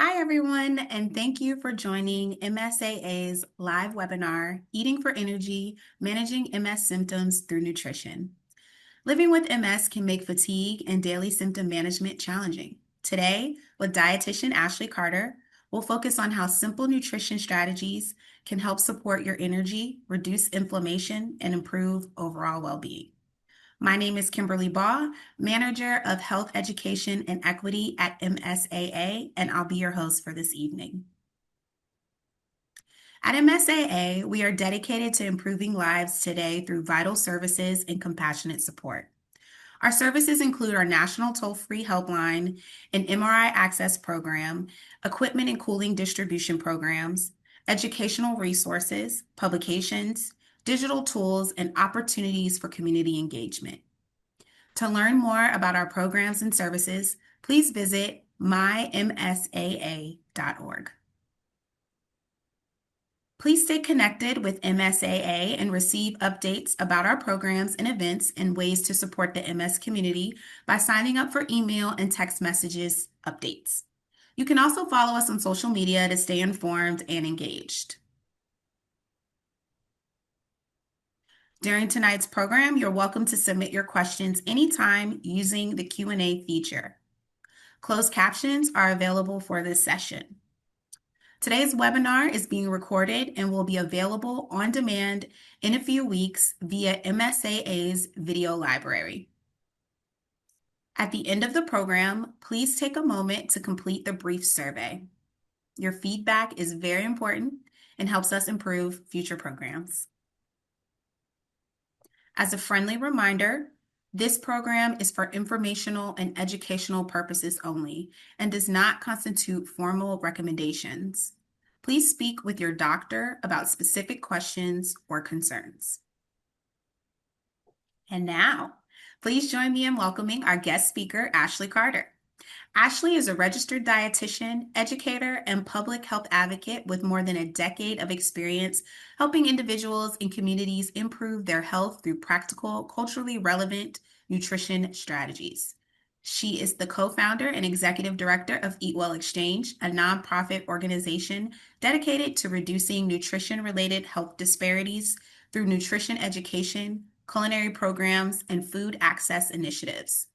Hi, everyone, and thank you for joining MSAA's live webinar, Eating for Energy, Managing MS Symptoms Through Nutrition. Living with MS can make fatigue and daily symptom management challenging. Today, with dietitian Ashley Carter, we'll focus on how simple nutrition strategies can help support your energy, reduce inflammation, and improve overall well-being. My name is Kimberly Baugh, Manager of Health Education and Equity at MSAA, and I'll be your host for this evening. At MSAA, we are dedicated to improving lives today through vital services and compassionate support. Our services include our national toll-free helpline, an MRI access program, equipment and cooling distribution programs, educational resources, publications, digital tools, and opportunities for community engagement. To learn more about our programs and services, please visit mymsaa.org. Please stay connected with MSAA and receive updates about our programs and events and ways to support the MS community by signing up for email and text messages updates. You can also follow us on social media to stay informed and engaged. During tonight's program, you're welcome to submit your questions anytime using the Q&A feature. Closed captions are available for this session. Today's webinar is being recorded and will be available on demand in a few weeks via MSAA's video library. At the end of the program, please take a moment to complete the brief survey. Your feedback is very important and helps us improve future programs. As a friendly reminder, this program is for informational and educational purposes only and does not constitute formal recommendations. Please speak with your doctor about specific questions or concerns. And now, please join me in welcoming our guest speaker, Ashley Carter. Ashley is a registered dietitian, educator, and public health advocate with more than a decade of experience helping individuals and communities improve their health through practical, culturally relevant nutrition strategies. She is the co-founder and executive director of EatWell Exchange, a nonprofit organization dedicated to reducing nutrition-related health disparities through nutrition education, culinary programs, and food access initiatives.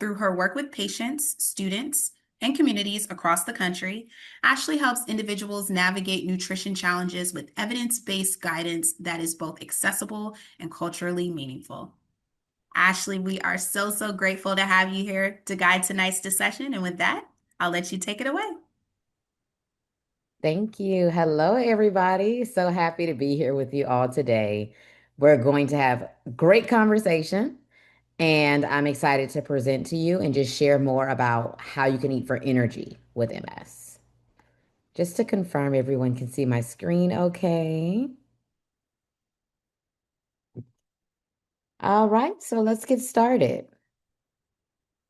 Through her work with patients, students, and communities across the country, Ashley helps individuals navigate nutrition challenges with evidence-based guidance that is both accessible and culturally meaningful. Ashley, we are so grateful to have you here to guide tonight's discussion. And with that, I'll let you take it away. Thank you. Hello, everybody. So happy to be here with you all today. We're going to have great conversation, and I'm excited to present to you and just share more about how you can eat for energy with MS. Just to confirm everyone can see my screen okay. All right, so let's get started.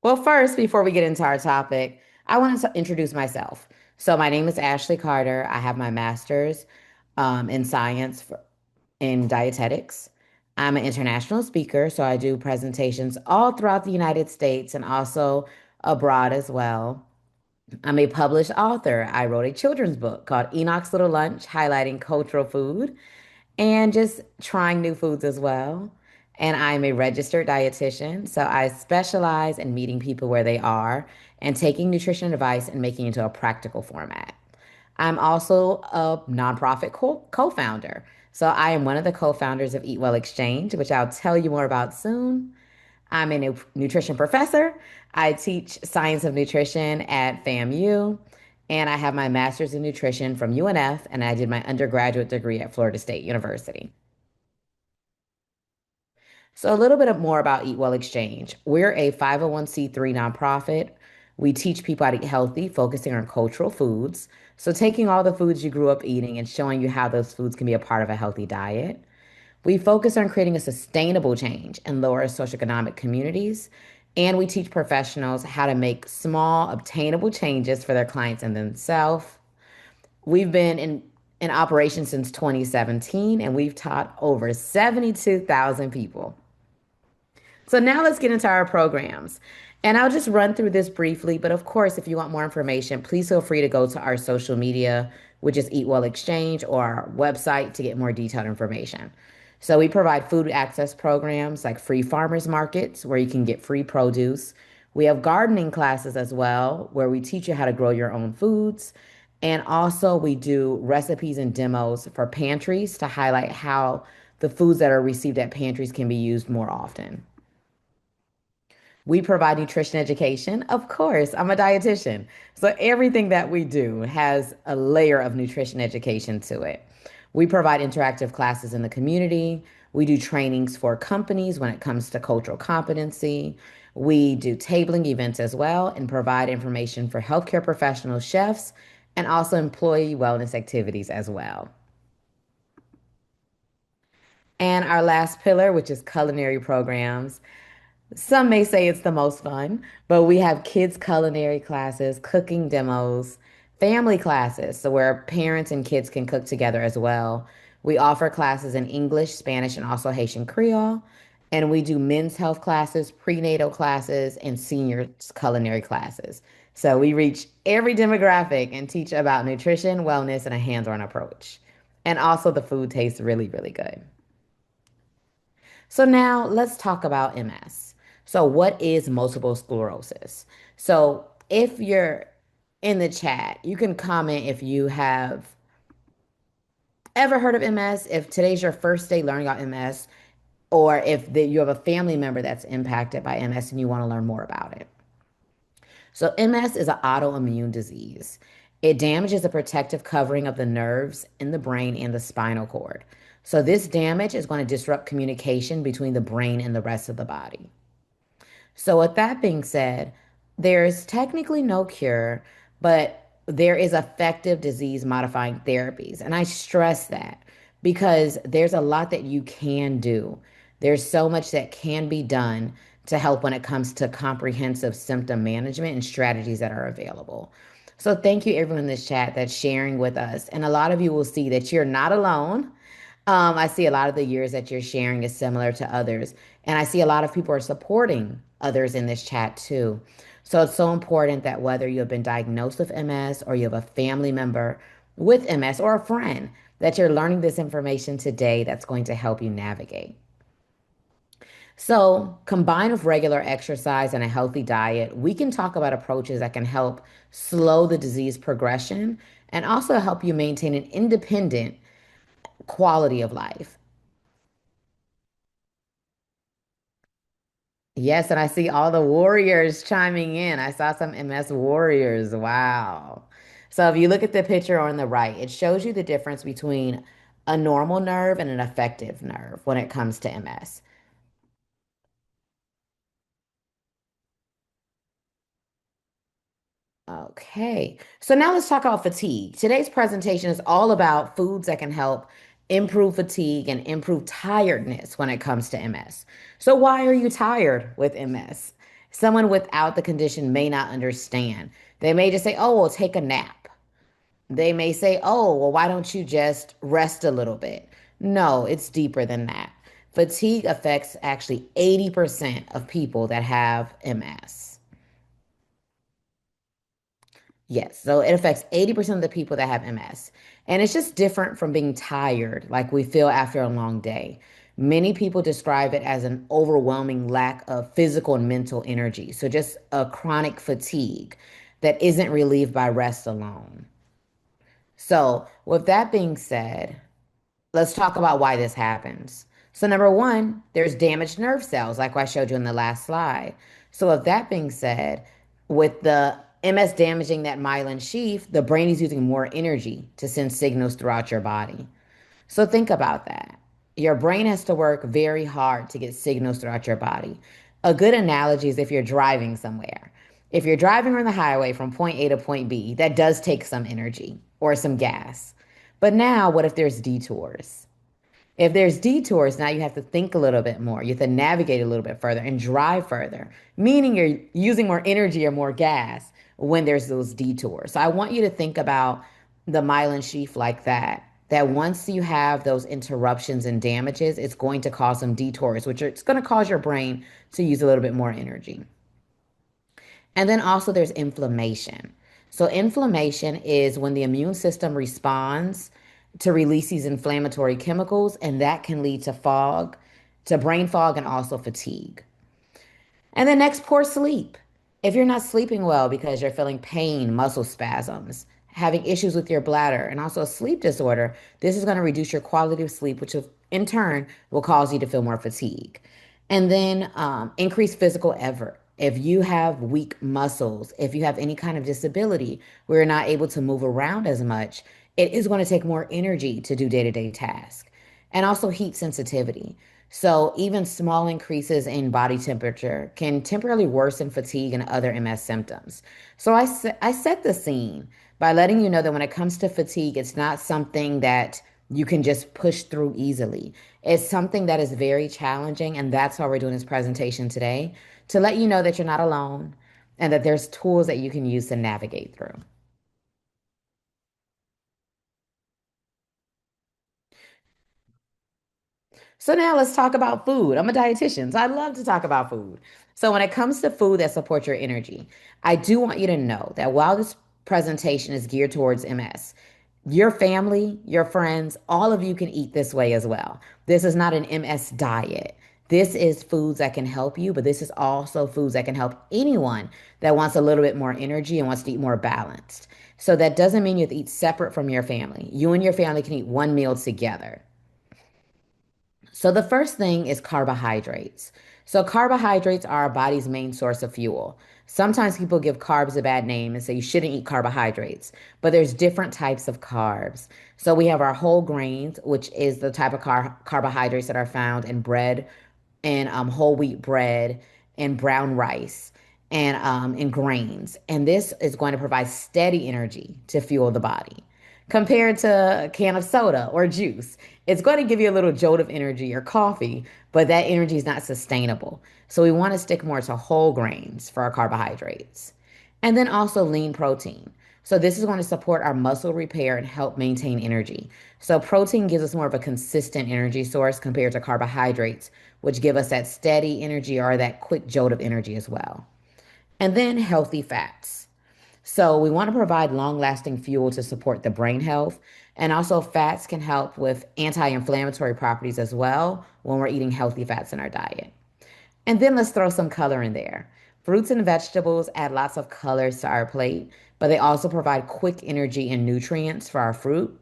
Well, first, before we get into our topic, I want to introduce myself. So my name is Ashley Carter. I have my master's in science in dietetics. I'm an international speaker, so I do presentations all throughout the United States and also abroad as well. I'm a published author. I wrote a children's book called Enoch's Little Lunch, highlighting cultural food and just trying new foods as well. And I'm a registered dietitian, so I specialize in meeting people where they are and taking nutrition advice and making it into a practical format. I'm also a nonprofit co-founder. So I am one of the co-founders of EatWell Exchange, which I'll tell you more about soon. I'm a nutrition professor. I teach science of nutrition at FAMU, and I have my master's in nutrition from UNF, and I did my undergraduate degree at Florida State University. So a little bit more about Eat Well Exchange. We're a 501(c)(3) nonprofit. We teach people how to eat healthy, focusing on cultural foods. So taking all the foods you grew up eating and showing you how those foods can be a part of a healthy diet. We focus on creating a sustainable change in lower socioeconomic communities. And we teach professionals how to make small, obtainable changes for their clients and themselves. We've been in operation since 2017, and we've taught over 72,000 people. So now let's get into our programs. And I'll just run through this briefly, but of course, if you want more information, please feel free to go to our social media, which is EatWell Exchange, or our website to get more detailed information. So we provide food access programs like free farmers markets where you can get free produce. We have gardening classes as well, where we teach you how to grow your own foods. And also, we do recipes and demos for pantries to highlight how the foods that are received at pantries can be used more often. We provide nutrition education. Of course, I'm a dietitian. So everything that we do has a layer of nutrition education to it. We provide interactive classes in the community. We do trainings for companies when it comes to cultural competency. We do tabling events as well and provide information for healthcare professionals, chefs, and also employee wellness activities as well. And our last pillar, which is culinary programs. Some may say it's the most fun, but we have kids' culinary classes, cooking demos, family classes, so where parents and kids can cook together as well. We offer classes in English, Spanish, and also Haitian Creole. And we do men's health classes, prenatal classes, and seniors culinary classes. So we reach every demographic and teach about nutrition, wellness, and a hands-on approach. And also the food tastes really, really good. So now let's talk about MS. So what is multiple sclerosis? So if you're in the chat, you can comment if you have ever heard of MS, if today's your first day learning about MS, or if you have a family member that's impacted by MS and you want to learn more about it. So MS is an autoimmune disease. It damages the protective covering of the nerves in the brain and the spinal cord. So this damage is going to disrupt communication between the brain and the rest of the body. So, with that being said, there's technically no cure, but there is effective disease modifying therapies. And I stress that because there's a lot that you can do. There's so much that can be done to help when it comes to comprehensive symptom management and strategies that are available. So, thank you, everyone in this chat that's sharing with us. And a lot of you will see that you're not alone. I see a lot of the years that you're sharing is similar to others. And I see a lot of people are supporting others in this chat too. So it's so important that whether you have been diagnosed with MS or you have a family member with MS or a friend, that you're learning this information today that's going to help you navigate. So, combined with regular exercise and a healthy diet, we can talk about approaches that can help slow the disease progression and also help you maintain an independent quality of life. Yes, and I see all the warriors chiming in. I saw some MS warriors. Wow. So if you look at the picture on the right, it shows you the difference between a normal nerve and an effective nerve when it comes to MS. Okay, so now let's talk about fatigue. Today's presentation is all about foods that can help improve fatigue and improve tiredness when it comes to MS. So, why are you tired with MS? Someone without the condition may not understand. They may just say, oh, well, take a nap. They may say, oh, well, why don't you just rest a little bit? No, it's deeper than that. Fatigue affects actually 80% of people that have MS. Yes, so it affects 80% of the people that have MS. And it's just different from being tired, like we feel after a long day. Many people describe it as an overwhelming lack of physical and mental energy. So just a chronic fatigue that isn't relieved by rest alone. So, with that being said, let's talk about why this happens. So, number one, there's damaged nerve cells, like I showed you in the last slide. So, with that being said, with the MS damaging that myelin sheath, the brain is using more energy to send signals throughout your body. So think about that. Your brain has to work very hard to get signals throughout your body. A good analogy is if you're driving somewhere. If you're driving on the highway from point A to point B, that does take some energy or some gas. But now, what if there's detours? If there's detours, now you have to think a little bit more. You have to navigate a little bit further and drive further, meaning you're using more energy or more gas when there's those detours. So I want you to think about the myelin sheath like that. That once you have those interruptions and damages, it's going to cause some detours, which are, it's going to cause your brain to use a little bit more energy. And then also there's inflammation. So inflammation is when the immune system responds to release these inflammatory chemicals, and that can lead to fog, to brain fog, and also fatigue. And then next, poor sleep. If you're not sleeping well because you're feeling pain, muscle spasms, having issues with your bladder, and also a sleep disorder, this is going to reduce your quality of sleep, which in turn will cause you to feel more fatigue. And then increase physical effort. If you have weak muscles, if you have any kind of disability where you're not able to move around as much, it is going to take more energy to do day-to-day tasks. And also heat sensitivity. So even small increases in body temperature can temporarily worsen fatigue and other MS symptoms. So I set the scene by letting you know that when it comes to fatigue, it's not something that you can just push through easily. It's something that is very challenging, and that's why we're doing this presentation today, to let you know that you're not alone and that there's tools that you can use to navigate through. So now let's talk about food. I'm a dietitian, so I love to talk about food. So when it comes to food that supports your energy, I do want you to know that while this presentation is geared towards MS, your family, your friends, all of you can eat this way as well. This is not an MS diet. This is foods that can help you, but this is also foods that can help anyone that wants a little bit more energy and wants to eat more balanced. So that doesn't mean you have to eat separate from your family. You and your family can eat one meal together. So the first thing is carbohydrates. So carbohydrates are our body's main source of fuel. Sometimes people give carbs a bad name and say you shouldn't eat carbohydrates, but there's different types of carbs. So we have our whole grains, which is the type of carbohydrates that are found in bread and whole wheat bread and brown rice and in grains. And this is going to provide steady energy to fuel the body compared to a can of soda or juice. It's going to give you a little jolt of energy or coffee, but that energy is not sustainable. So we want to stick more to whole grains for our carbohydrates. And then also lean protein. So this is going to support our muscle repair and help maintain energy. So protein gives us more of a consistent energy source compared to carbohydrates, which give us that steady energy or that quick jolt of energy as well. And then healthy fats. So we want to provide long-lasting fuel to support the brain health. And also fats can help with anti-inflammatory properties as well when we're eating healthy fats in our diet. And then let's throw some color in there. Fruits and vegetables add lots of colors to our plate, but they also provide quick energy and nutrients for our fruit.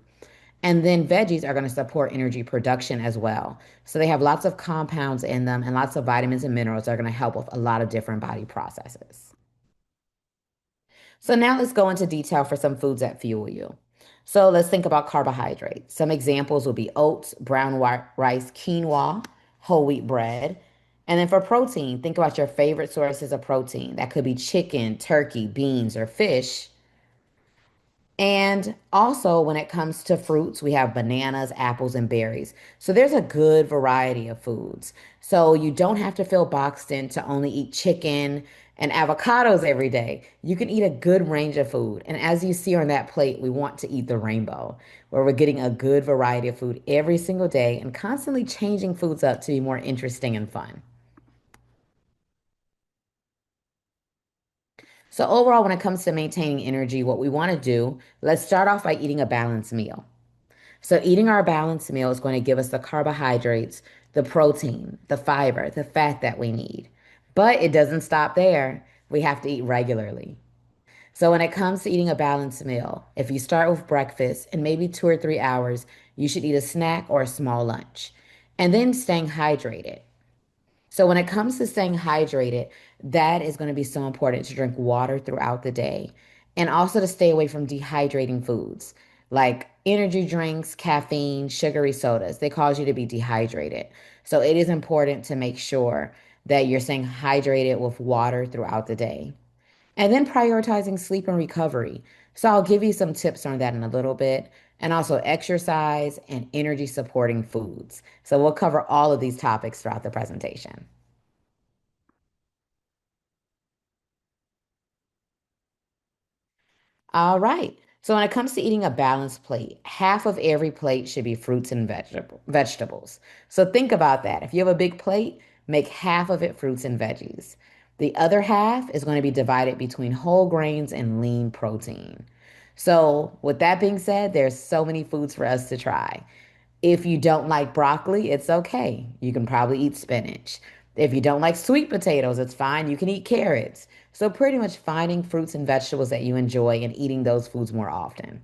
And then veggies are going to support energy production as well. So they have lots of compounds in them and lots of vitamins and minerals that are going to help with a lot of different body processes. So now let's go into detail for some foods that fuel you. So let's think about carbohydrates. Some examples will be oats, brown rice, quinoa, whole wheat bread. And then for protein, think about your favorite sources of protein. That could be chicken, turkey, beans, or fish. And also, when it comes to fruits, we have bananas, apples, and berries. So there's a good variety of foods. So you don't have to feel boxed in to only eat chicken and avocados every day. You can eat a good range of food. And as you see on that plate, we want to eat the rainbow, where we're getting a good variety of food every single day and constantly changing foods up to be more interesting and fun. So overall, when it comes to maintaining energy, what we want to do, let's start off by eating a balanced meal. So eating our balanced meal is going to give us the carbohydrates, the protein, the fiber, the fat that we need. But it doesn't stop there. We have to eat regularly. So when it comes to eating a balanced meal, if you start with breakfast in maybe 2 or 3 hours, you should eat a snack or a small lunch. And then staying hydrated. So when it comes to staying hydrated, that is going to be so important to drink water throughout the day and also to stay away from dehydrating foods like energy drinks, caffeine, sugary sodas. They cause you to be dehydrated. So it is important to make sure that you're staying hydrated with water throughout the day. And then prioritizing sleep and recovery. So I'll give you some tips on that in a little bit. And also exercise and energy supporting foods. So we'll cover all of these topics throughout the presentation. All right. So when it comes to eating a balanced plate, half of every plate should be fruits and vegetables. So think about that. If you have a big plate, make half of it fruits and veggies. The other half is going to be divided between whole grains and lean protein. So, with that being said, there's so many foods for us to try. If you don't like broccoli, it's okay. You can probably eat spinach. If you don't like sweet potatoes, it's fine. You can eat carrots. So, pretty much finding fruits and vegetables that you enjoy and eating those foods more often.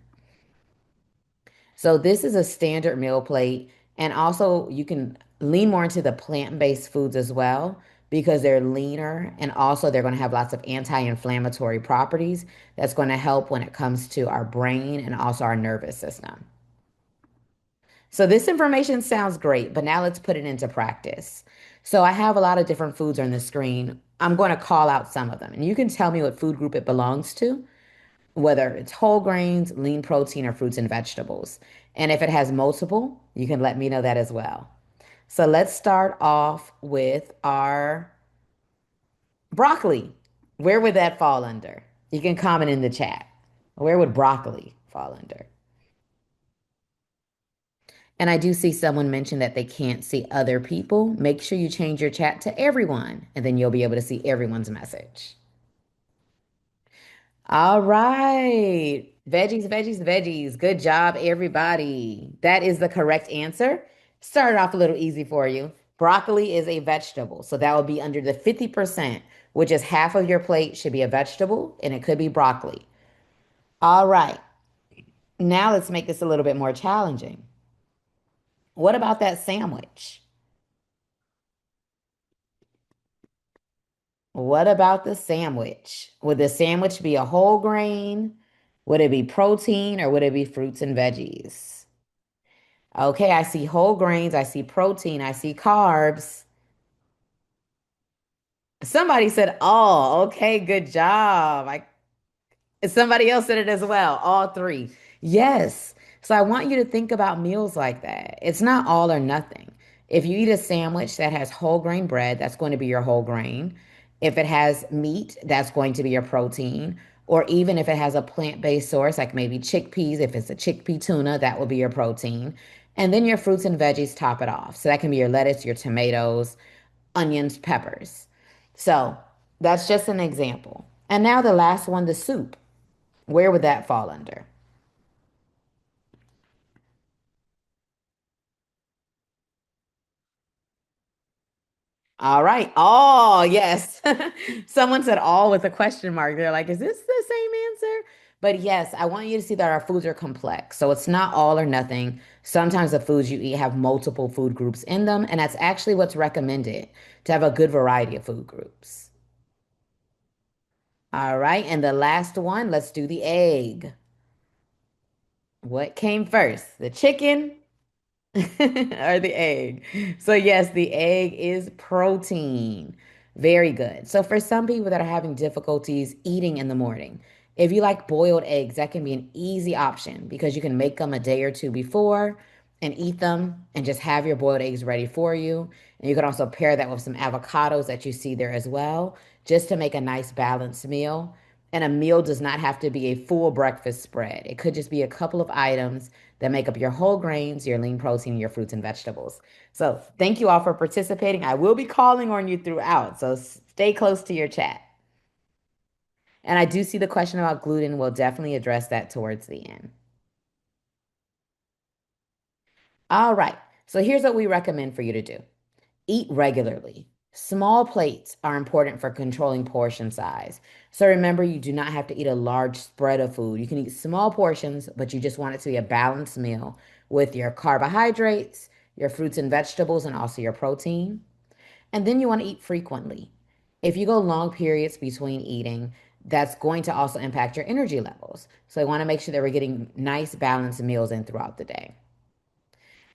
So this is a standard meal plate. And also you can lean more into the plant-based foods as well because they're leaner and also they're going to have lots of anti-inflammatory properties that's going to help when it comes to our brain and also our nervous system. So this information sounds great, but now let's put it into practice. So I have a lot of different foods on the screen. I'm going to call out some of them and you can tell me what food group it belongs to, whether it's whole grains, lean protein, or fruits and vegetables. And if it has multiple, you can let me know that as well. So let's start off with our broccoli. Where would that fall under? You can comment in the chat. Where would broccoli fall under? And I do see someone mention that they can't see other people. Make sure you change your chat to everyone, and then you'll be able to see everyone's message. All right. Veggies, veggies, veggies. Good job, everybody. That is the correct answer. Started off a little easy for you. Broccoli is a vegetable. So that will be under the 50%, which is half of your plate should be a vegetable, and it could be broccoli. All right. Now let's make this a little bit more challenging. What about that sandwich? What about the sandwich? Would the sandwich be a whole grain? Would it be protein or would it be fruits and veggies? Okay, I see whole grains, I see protein, I see carbs. Somebody said all. Okay, good job. Somebody else said it as well. All three. Yes. So I want you to think about meals like that. It's not all or nothing. If you eat a sandwich that has whole grain bread, that's going to be your whole grain. If it has meat, that's going to be your protein. Or even if it has a plant-based source, like maybe chickpeas, if it's a chickpea tuna, that will be your protein. And then your fruits and veggies top it off. So that can be your lettuce, your tomatoes, onions, peppers. So that's just an example. And now the last one, the soup. Where would that fall under? All right. Oh, yes. Someone said all with a question mark. They're like, is this the same answer? But yes, I want you to see that our foods are complex. So it's not all or nothing. Sometimes the foods you eat have multiple food groups in them, and that's actually what's recommended to have a good variety of food groups. All right. And the last one, let's do the egg. What came first, the chicken or the egg? So, yes, the egg is protein. Very good. So, for some people that are having difficulties eating in the morning, if you like boiled eggs, that can be an easy option because you can make them a day or two before and eat them and just have your boiled eggs ready for you. And you can also pair that with some avocados that you see there as well, just to make a nice balanced meal. And a meal does not have to be a full breakfast spread. It could just be a couple of items that make up your whole grains, your lean protein, your fruits and vegetables. So thank you all for participating. I will be calling on you throughout, so stay close to your chat. And I do see the question about gluten. We'll definitely address that towards the end. All right. So here's what we recommend for you to do. Eat regularly. Small plates are important for controlling portion size. So remember, you do not have to eat a large spread of food. You can eat small portions, but you just want it to be a balanced meal with your carbohydrates, your fruits and vegetables, and also your protein. And then you want to eat frequently. If you go long periods between eating, that's going to also impact your energy levels. So you want to make sure that we're getting nice, balanced meals in throughout the day.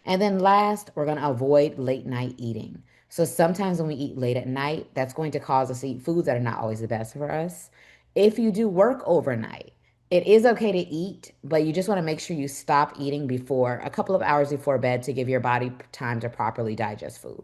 And then last, we're going to avoid late night eating. So sometimes when we eat late at night, that's going to cause us to eat foods that are not always the best for us. If you do work overnight, it is okay to eat, but you just want to make sure you stop eating before a couple of hours before bed to give your body time to properly digest food.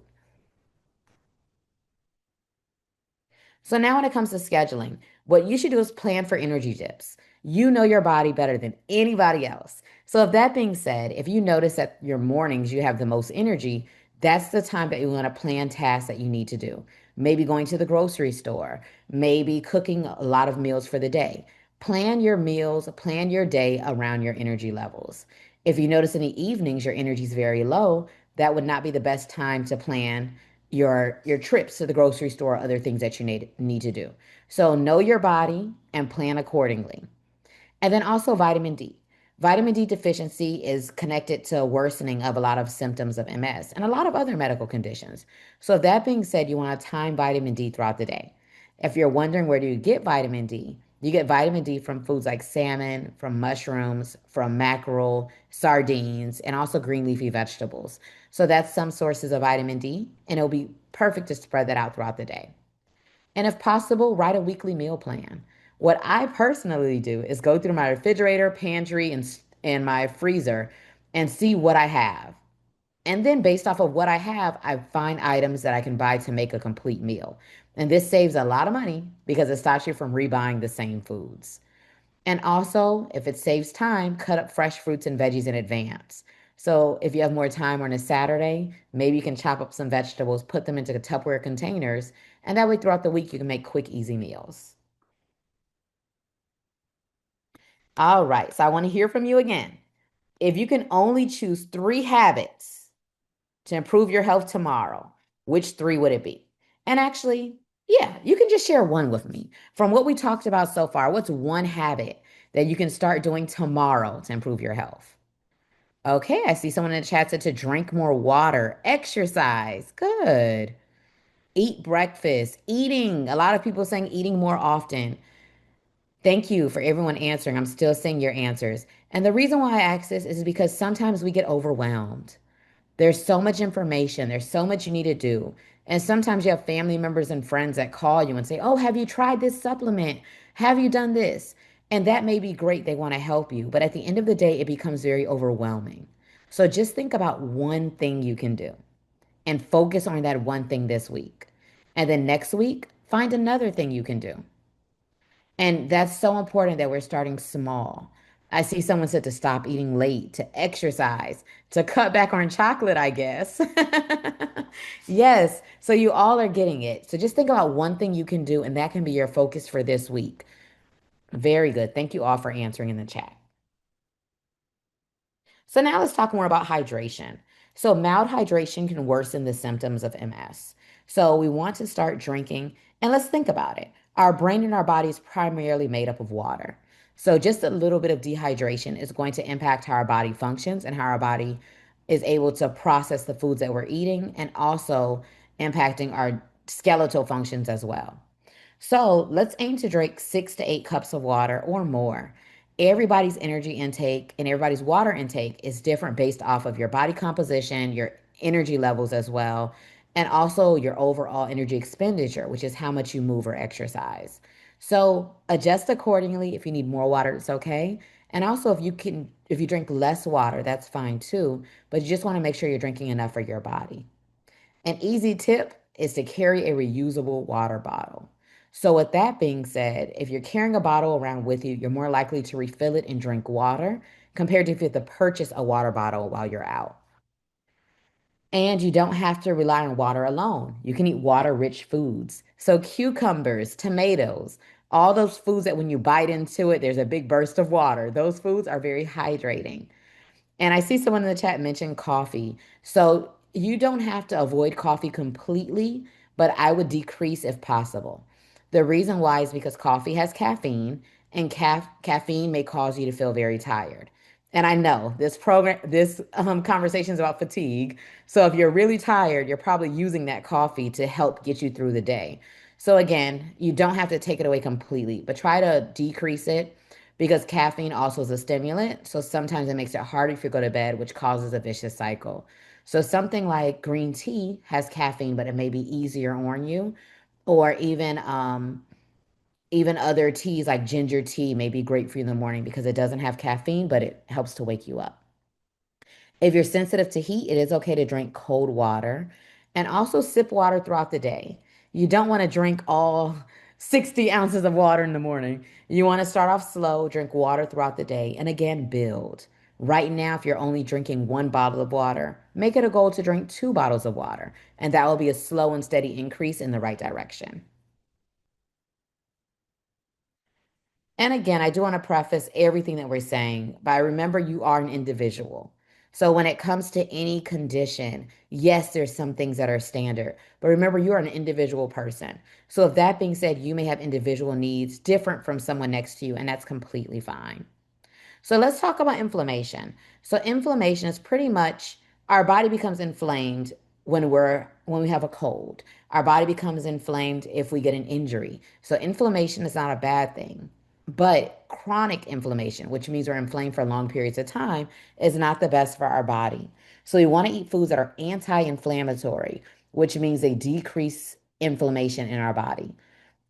So now when it comes to scheduling, what you should do is plan for energy dips. You know your body better than anybody else. So if that being said, if you notice that your mornings you have the most energy, that's the time that you want to plan tasks that you need to do. maybe going to the grocery store, maybe cooking a lot of meals for the day. Plan your meals, plan your day around your energy levels. If you notice in the evenings your energy is very low, that would not be the best time to plan your trips to the grocery store or other things that you need to do. So know your body and plan accordingly. And then also vitamin D. Vitamin D deficiency is connected to worsening of a lot of symptoms of MS and a lot of other medical conditions. So, that being said, you want to time vitamin D throughout the day. If you're wondering where do you get vitamin D, you get vitamin D from foods like salmon, from mushrooms, from mackerel, sardines, and also green leafy vegetables. So, that's some sources of vitamin D, and it'll be perfect to spread that out throughout the day. And if possible, write a weekly meal plan. What I personally do is go through my refrigerator, pantry, and my freezer and see what I have. And then based off of what I have, I find items that I can buy to make a complete meal. And this saves a lot of money because it stops you from rebuying the same foods. And also, if it saves time, cut up fresh fruits and veggies in advance. So if you have more time on a Saturday, maybe you can chop up some vegetables, put them into Tupperware containers, and that way throughout the week you can make quick, easy meals. All right, so I want to hear from you again. If you can only choose three habits to improve your health tomorrow, which three would it be? And actually, yeah, you can just share one with me. From what we talked about so far, what's one habit that you can start doing tomorrow to improve your health? Okay, I see someone in the chat said to drink more water, exercise. Good. Eat breakfast, eating. A lot of people saying eating more often. Thank you for everyone answering. I'm still seeing your answers. And the reason why I ask this is because sometimes we get overwhelmed. There's so much information, there's so much you need to do. And sometimes you have family members and friends that call you and say, "Oh, have you tried this supplement? Have you done this?" And that may be great. They want to help you. But at the end of the day, it becomes very overwhelming. So just think about one thing you can do and focus on that one thing this week. And then next week, find another thing you can do. And that's so important that we're starting small. I see someone said to stop eating late, to exercise, to cut back on chocolate, I guess. Yes. So you all are getting it. So just think about one thing you can do, and that can be your focus for this week. Very good. Thank you all for answering in the chat. So now let's talk more about hydration. So mild hydration can worsen the symptoms of MS. So we want to start drinking, and let's think about it. Our brain and our body is primarily made up of water. So just a little bit of dehydration is going to impact how our body functions and how our body is able to process the foods that we're eating and also impacting our skeletal functions as well. So let's aim to drink 6 to 8 cups of water or more. Everybody's energy intake and everybody's water intake is different based off of your body composition, your energy levels as well, and also your overall energy expenditure, which is how much you move or exercise. So adjust accordingly. If you need more water, it's okay. And also if you drink less water, that's fine too. But you just want to make sure you're drinking enough for your body. An easy tip is to carry a reusable water bottle. So, with that being said, if you're carrying a bottle around with you, you're more likely to refill it and drink water compared to if you have to purchase a water bottle while you're out. And you don't have to rely on water alone. You can eat water-rich foods. So, cucumbers, tomatoes, all those foods that when you bite into it, there's a big burst of water. Those foods are very hydrating. And I see someone in the chat mention coffee. So you don't have to avoid coffee completely, but I would decrease if possible. The reason why is because coffee has caffeine, and caffeine may cause you to feel very tired. And I know this conversation is about fatigue. So if you're really tired, you're probably using that coffee to help get you through the day. So again, you don't have to take it away completely, but try to decrease it because caffeine also is a stimulant. So sometimes it makes it harder if you go to bed, which causes a vicious cycle. So something like green tea has caffeine, but it may be easier on you, or even other teas like ginger tea may be great for you in the morning because it doesn't have caffeine, but it helps to wake you up. If you're sensitive to heat, it is okay to drink cold water and also sip water throughout the day. You don't want to drink all 60 ounces of water in the morning. You want to start off slow, drink water throughout the day, and again, build. Right now, if you're only drinking one bottle of water, make it a goal to drink 2 bottles of water, and that will be a slow and steady increase in the right direction. And again, I do want to preface everything that we're saying by remember you are an individual. So when it comes to any condition, yes, there's some things that are standard, but remember you are an individual person. So if that being said, you may have individual needs different from someone next to you, and that's completely fine. So let's talk about inflammation. So inflammation is pretty much our body becomes inflamed when we have a cold. Our body becomes inflamed if we get an injury. So inflammation is not a bad thing. But chronic inflammation, which means we're inflamed for long periods of time, is not the best for our body. So we want to eat foods that are anti-inflammatory, which means they decrease inflammation in our body.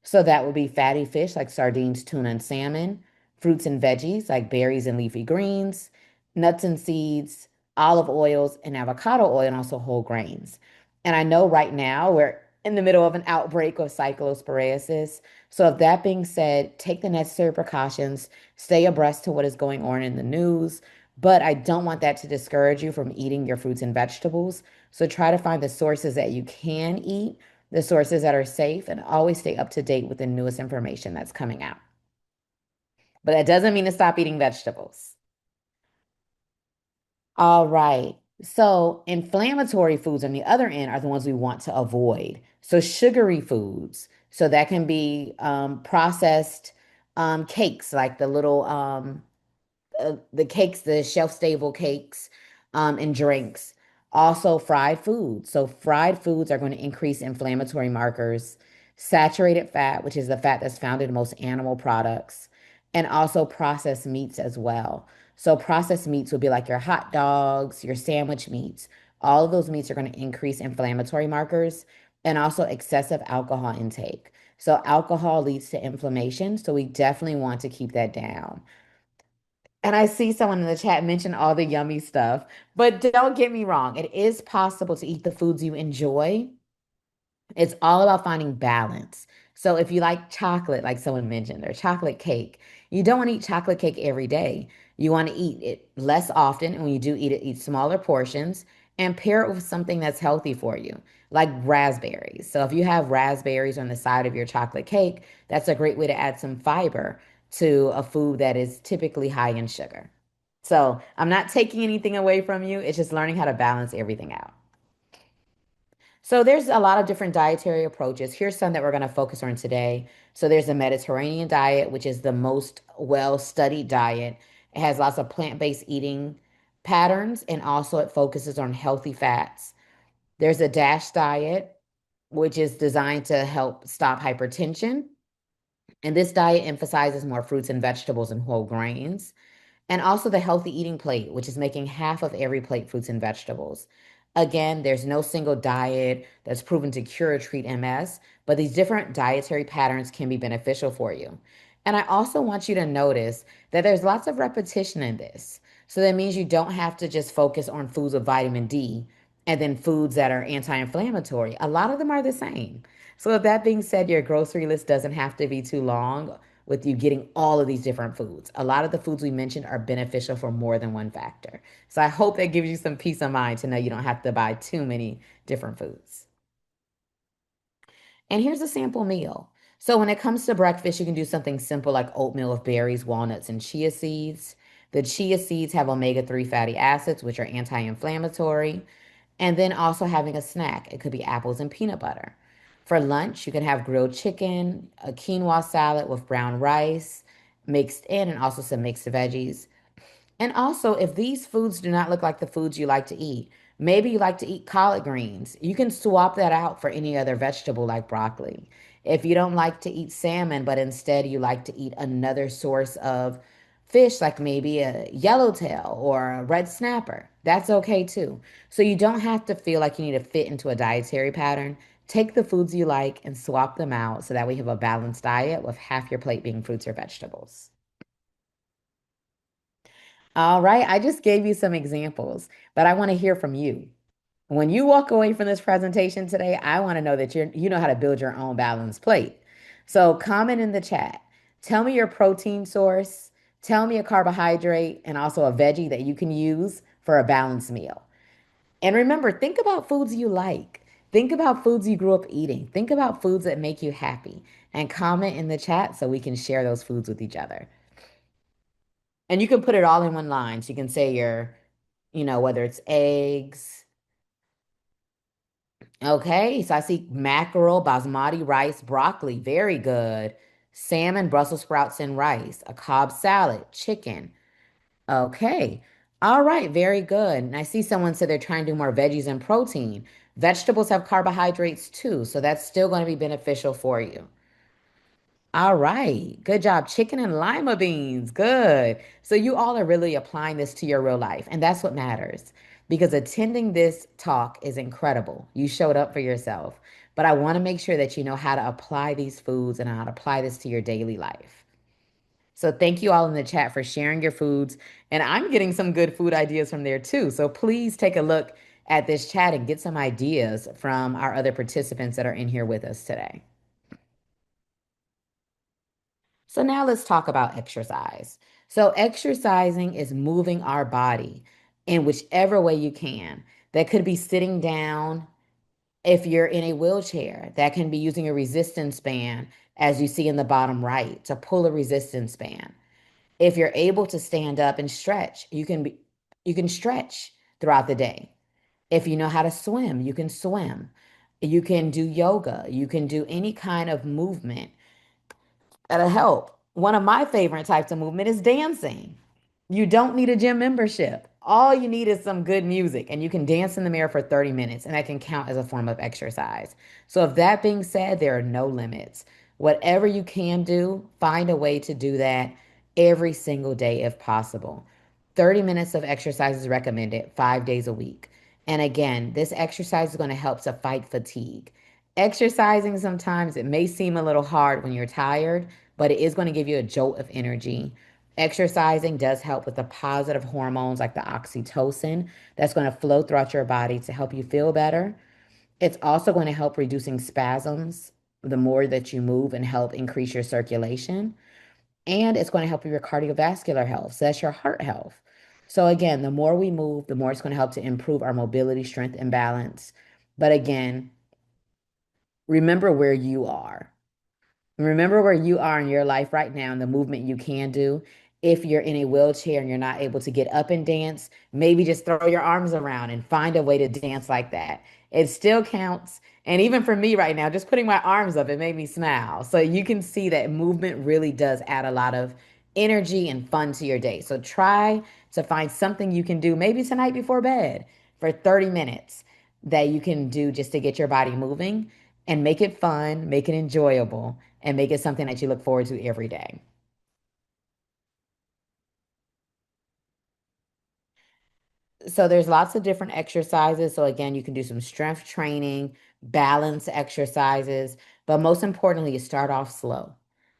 So that would be fatty fish like sardines, tuna, and salmon, fruits and veggies like berries and leafy greens, nuts and seeds, olive oils, and avocado oil, and also whole grains. And I know right now we're in the middle of an outbreak of cyclosporiosis. So, if that being said, take the necessary precautions, stay abreast to what is going on in the news. But I don't want that to discourage you from eating your fruits and vegetables. So, try to find the sources that you can eat, the sources that are safe, and always stay up to date with the newest information that's coming out. But that doesn't mean to stop eating vegetables. All right. So, inflammatory foods on the other end are the ones we want to avoid. So, sugary foods. So, that can be processed cakes, like the cakes, the shelf stable cakes, and drinks. Also, fried foods. So, fried foods are going to increase inflammatory markers, saturated fat, which is the fat that's found in most animal products, and also processed meats as well. So, processed meats would be like your hot dogs, your sandwich meats. All of those meats are going to increase inflammatory markers and also excessive alcohol intake. So, alcohol leads to inflammation. So, we definitely want to keep that down. And I see someone in the chat mention all the yummy stuff, but don't get me wrong, it is possible to eat the foods you enjoy. It's all about finding balance. So if you like chocolate, like someone mentioned, or chocolate cake, you don't want to eat chocolate cake every day. You want to eat it less often, and when you do eat it, eat smaller portions and pair it with something that's healthy for you, like raspberries. So if you have raspberries on the side of your chocolate cake, that's a great way to add some fiber to a food that is typically high in sugar. So I'm not taking anything away from you. It's just learning how to balance everything out. So there's a lot of different dietary approaches. Here's some that we're going to focus on today. So there's the Mediterranean diet, which is the most well-studied diet. It has lots of plant-based eating patterns, and also it focuses on healthy fats. There's a DASH diet, which is designed to help stop hypertension. And this diet emphasizes more fruits and vegetables and whole grains. And also the healthy eating plate, which is making half of every plate fruits and vegetables. Again, there's no single diet that's proven to cure or treat MS, but these different dietary patterns can be beneficial for you. And I also want you to notice that there's lots of repetition in this. So that means you don't have to just focus on foods with vitamin D and then foods that are anti-inflammatory. A lot of them are the same. So with that being said, your grocery list doesn't have to be too long with you getting all of these different foods. A lot of the foods we mentioned are beneficial for more than one factor. So I hope that gives you some peace of mind to know you don't have to buy too many different foods. And here's a sample meal. So when it comes to breakfast, you can do something simple like oatmeal with berries, walnuts, and chia seeds. The chia seeds have omega-3 fatty acids, which are anti-inflammatory. And then also having a snack. It could be apples and peanut butter. For lunch, you can have grilled chicken, a quinoa salad with brown rice mixed in, and also some mixed veggies. And also, if these foods do not look like the foods you like to eat, maybe you like to eat collard greens, you can swap that out for any other vegetable like broccoli. If you don't like to eat salmon, but instead you like to eat another source of fish, like maybe a yellowtail or a red snapper, that's okay too. So you don't have to feel like you need to fit into a dietary pattern. Take the foods you like and swap them out so that we have a balanced diet with half your plate being fruits or vegetables. All right, I just gave you some examples, but I want to hear from you. When you walk away from this presentation today, I want to know that you know how to build your own balanced plate. So comment in the chat. Tell me your protein source. Tell me a carbohydrate and also a veggie that you can use for a balanced meal. And remember, think about foods you like. Think about foods you grew up eating. Think about foods that make you happy and comment in the chat so we can share those foods with each other. And you can put it all in one line. So you can say whether it's eggs. Okay, so I see mackerel, basmati rice, broccoli, very good. Salmon, Brussels sprouts, and rice, a Cobb salad, chicken. Okay. All right, very good. And I see someone said they're trying to do more veggies and protein. Vegetables have carbohydrates too, so that's still going to be beneficial for you. All right. Good job. Chicken and lima beans. Good. So you all are really applying this to your real life, and that's what matters because attending this talk is incredible. You showed up for yourself, but I want to make sure that you know how to apply these foods and how to apply this to your daily life. So thank you all in the chat for sharing your foods. And I'm getting some good food ideas from there too. So please take a look at this chat and get some ideas from our other participants that are in here with us today. So now let's talk about exercise. So exercising is moving our body in whichever way you can. That could be sitting down if you're in a wheelchair. That can be using a resistance band, as you see in the bottom right, to pull a resistance band. If you're able to stand up and stretch, you can stretch throughout the day. If you know how to swim, you can swim. You can do yoga. You can do any kind of movement that'll help. One of my favorite types of movement is dancing. You don't need a gym membership. All you need is some good music, and you can dance in the mirror for 30 minutes, and that can count as a form of exercise. So, if that being said, there are no limits. Whatever you can do, find a way to do that every single day if possible. 30 minutes of exercise is recommended 5 days a week. And again, this exercise is going to help to fight fatigue. Exercising sometimes it may seem a little hard when you're tired, but it is going to give you a jolt of energy. Exercising does help with the positive hormones like the oxytocin that's going to flow throughout your body to help you feel better. It's also going to help reducing spasms the more that you move and help increase your circulation. And it's going to help with your cardiovascular health. So that's your heart health. So again, the more we move, the more it's going to help to improve our mobility, strength, and balance. But again, remember where you are. Remember where you are in your life right now and the movement you can do. If you're in a wheelchair and you're not able to get up and dance, maybe just throw your arms around and find a way to dance like that. It still counts. And even for me right now, just putting my arms up, it made me smile. So you can see that movement really does add a lot of energy and fun to your day. So try to find something you can do maybe tonight before bed for 30 minutes that you can do just to get your body moving and make it fun, make it enjoyable, and make it something that you look forward to every day. So there's lots of different exercises. So again, you can do some strength training, balance exercises, but most importantly, you start off slow.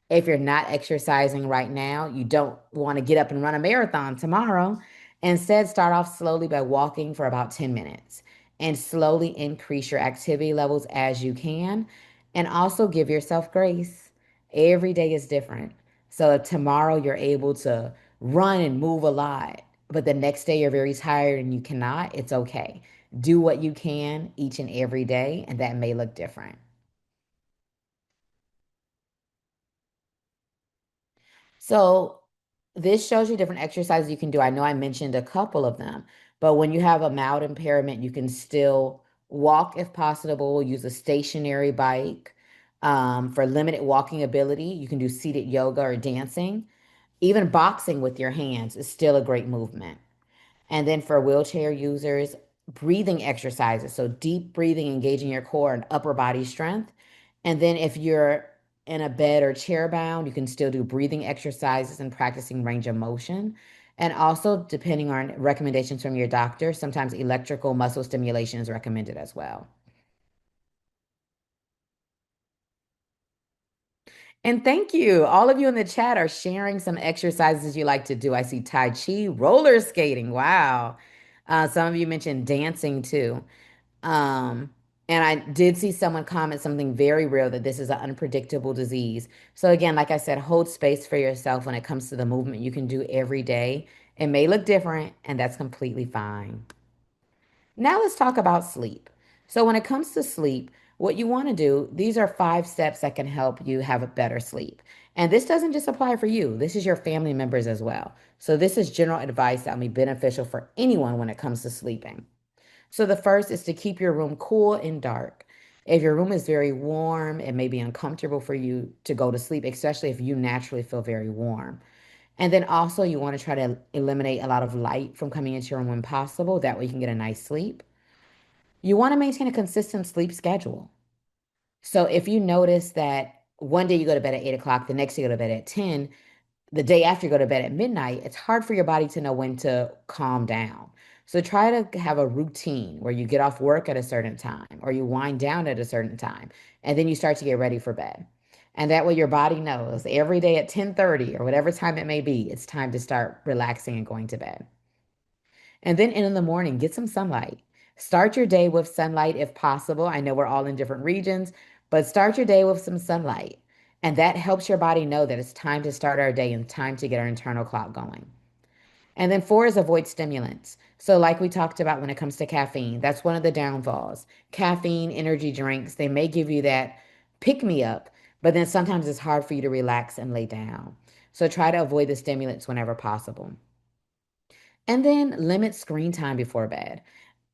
If you're not exercising right now, you don't want to get up and run a marathon tomorrow. Instead, start off slowly by walking for about 10 minutes and slowly increase your activity levels as you can. And also give yourself grace. Every day is different. So if tomorrow you're able to run and move a lot, but the next day you're very tired and you cannot, it's okay. Do what you can each and every day, and that may look different. So this shows you different exercises you can do. I know I mentioned a couple of them, but when you have a mild impairment, you can still walk if possible, use a stationary bike. For limited walking ability, you can do seated yoga or dancing. Even boxing with your hands is still a great movement. And then for wheelchair users, breathing exercises. So deep breathing, engaging your core and upper body strength. And then if you're in a bed or chair bound, you can still do breathing exercises and practicing range of motion. And also, depending on recommendations from your doctor, sometimes electrical muscle stimulation is recommended as well. And thank you. All of you in the chat are sharing some exercises you like to do. I see Tai Chi, roller skating. Wow. Some of you mentioned dancing too. Um, And I did see someone comment something very real that this is an unpredictable disease. So, again, like I said, hold space for yourself when it comes to the movement you can do every day. It may look different, and that's completely fine. Now, let's talk about sleep. So, when it comes to sleep, what you want to do, these are 5 steps that can help you have a better sleep. And this doesn't just apply for you, this is your family members as well. So, this is general advice that will be beneficial for anyone when it comes to sleeping. So the first is to keep your room cool and dark. If your room is very warm, it may be uncomfortable for you to go to sleep, especially if you naturally feel very warm. And then also, you want to try to eliminate a lot of light from coming into your room when possible. That way, you can get a nice sleep. You want to maintain a consistent sleep schedule. So if you notice that one day you go to bed at 8 o'clock, the next day you go to bed at 10, the day after you go to bed at midnight, it's hard for your body to know when to calm down. So try to have a routine where you get off work at a certain time or you wind down at a certain time and then you start to get ready for bed. And that way your body knows every day at 10:30 or whatever time it may be, it's time to start relaxing and going to bed. And then in the morning, get some sunlight. Start your day with sunlight if possible. I know we're all in different regions, but start your day with some sunlight. And that helps your body know that it's time to start our day and time to get our internal clock going. And then 4 is avoid stimulants. So, like we talked about when it comes to caffeine, that's one of the downfalls. Caffeine, energy drinks, they may give you that pick me up, but then sometimes it's hard for you to relax and lay down. So, try to avoid the stimulants whenever possible. And then limit screen time before bed.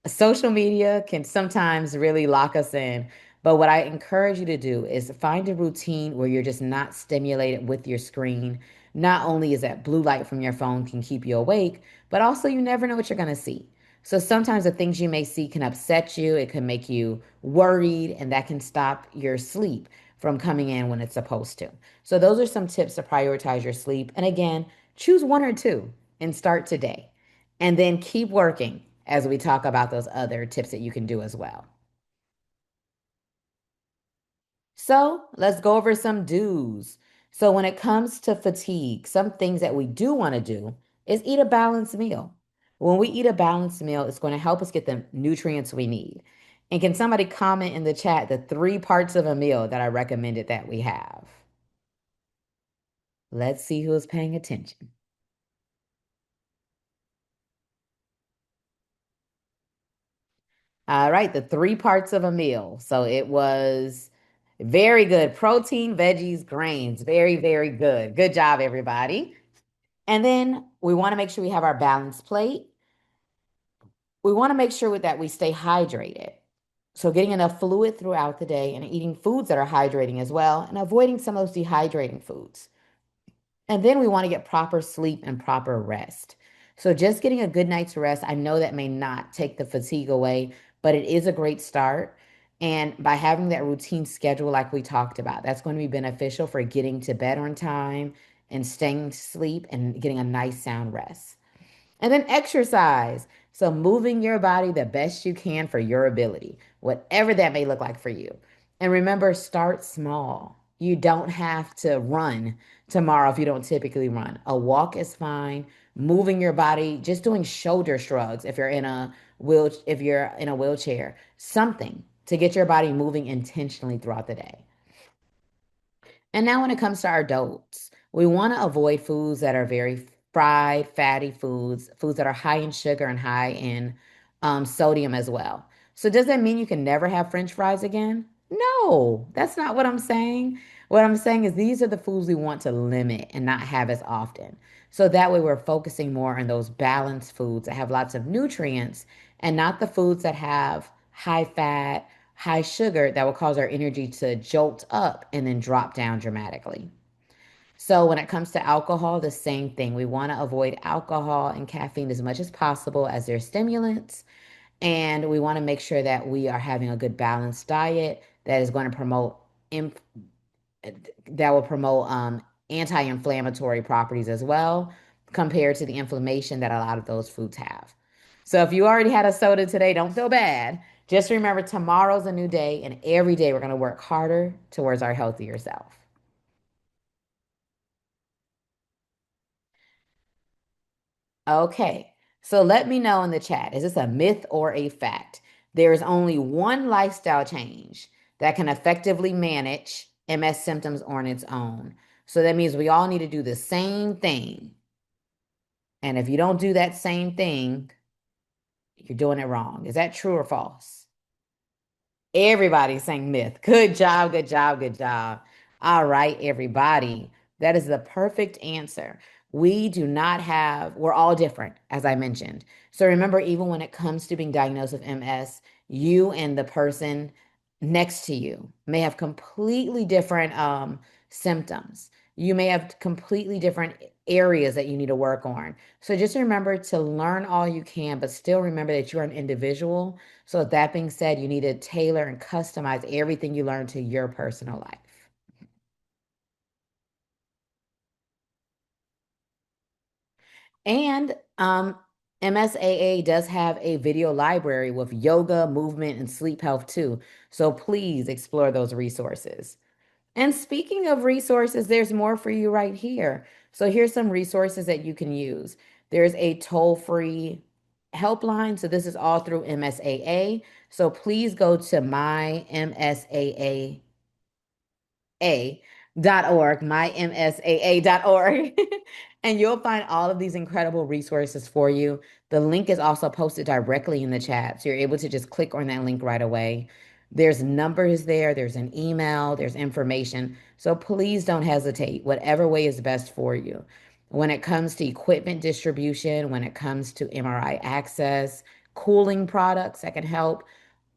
Social media can sometimes really lock us in. But what I encourage you to do is find a routine where you're just not stimulated with your screen. Not only is that blue light from your phone can keep you awake, but also you never know what you're going to see. So sometimes the things you may see can upset you, it can make you worried, and that can stop your sleep from coming in when it's supposed to. So those are some tips to prioritize your sleep. And again, choose one or two and start today. And then keep working as we talk about those other tips that you can do as well. So let's go over some do's. So when it comes to fatigue, some things that we do want to do is eat a balanced meal. When we eat a balanced meal, it's going to help us get the nutrients we need. And can somebody comment in the chat the 3 parts of a meal that I recommended that we have? Let's see who's paying attention. All right, the 3 parts of a meal. So it was very good. Protein, veggies, grains. Very, very good. Good job, everybody. And then we want to make sure we have our balanced plate. We want to make sure that we stay hydrated. So getting enough fluid throughout the day and eating foods that are hydrating as well and avoiding some of those dehydrating foods. And then we want to get proper sleep and proper rest. So just getting a good night's rest, I know that may not take the fatigue away, but it is a great start. And by having that routine schedule, like we talked about, that's going to be beneficial for getting to bed on time and staying to sleep and getting a nice sound rest. And then exercise. So moving your body the best you can for your ability, whatever that may look like for you. And remember, start small. You don't have to run tomorrow if you don't typically run. A walk is fine. Moving your body, just doing shoulder shrugs if you're in a wheelchair, something to get your body moving intentionally throughout the day. And now, when it comes to our adults, we want to avoid foods that are very fried, fatty foods, foods that are high in sugar and high in sodium as well. So, does that mean you can never have French fries again? No, that's not what I'm saying. What I'm saying is these are the foods we want to limit and not have as often. So that way we're focusing more on those balanced foods that have lots of nutrients and not the foods that have high fat, high sugar that will cause our energy to jolt up and then drop down dramatically. So, when it comes to alcohol, the same thing. We want to avoid alcohol and caffeine as much as possible as they're stimulants. And we want to make sure that we are having a good balanced diet that is going to promote that will promote anti-inflammatory properties as well, compared to the inflammation that a lot of those foods have. So if you already had a soda today, don't feel bad. Just remember tomorrow's a new day, and every day we're going to work harder towards our healthier self. Okay, so let me know in the chat. Is this a myth or a fact? There is only one lifestyle change that can effectively manage MS symptoms on its own. So that means we all need to do the same thing. And if you don't do that same thing, you're doing it wrong. Is that true or false? Everybody's saying myth. Good job, good job, good job. All right, everybody. That is the perfect answer. We do not have, we're all different, as I mentioned. So remember, even when it comes to being diagnosed with MS, you and the person next to you may have completely different symptoms. You may have completely different areas that you need to work on. So just remember to learn all you can, but still remember that you're an individual. So, with that being said, you need to tailor and customize everything you learn to your personal life. And MSAA does have a video library with yoga, movement, and sleep health too. So, please explore those resources. And speaking of resources, there's more for you right here. So, here's some resources that you can use. There's a toll-free helpline. So, this is all through MSAA. So, please go to my MSAA a.org, mymsaa.org, and you'll find all of these incredible resources for you. The link is also posted directly in the chat, so you're able to just click on that link right away. There's numbers there, there's an email, there's information. So please don't hesitate, whatever way is best for you. When it comes to equipment distribution, when it comes to MRI access, cooling products that can help,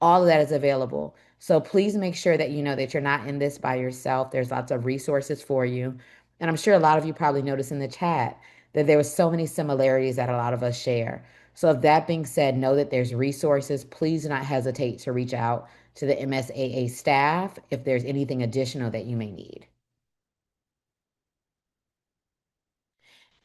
all of that is available. So please make sure that you know that you're not in this by yourself. There's lots of resources for you. And I'm sure a lot of you probably noticed in the chat that there were so many similarities that a lot of us share. So, if that being said, know that there's resources. Please do not hesitate to reach out to the MSAA staff if there's anything additional that you may need.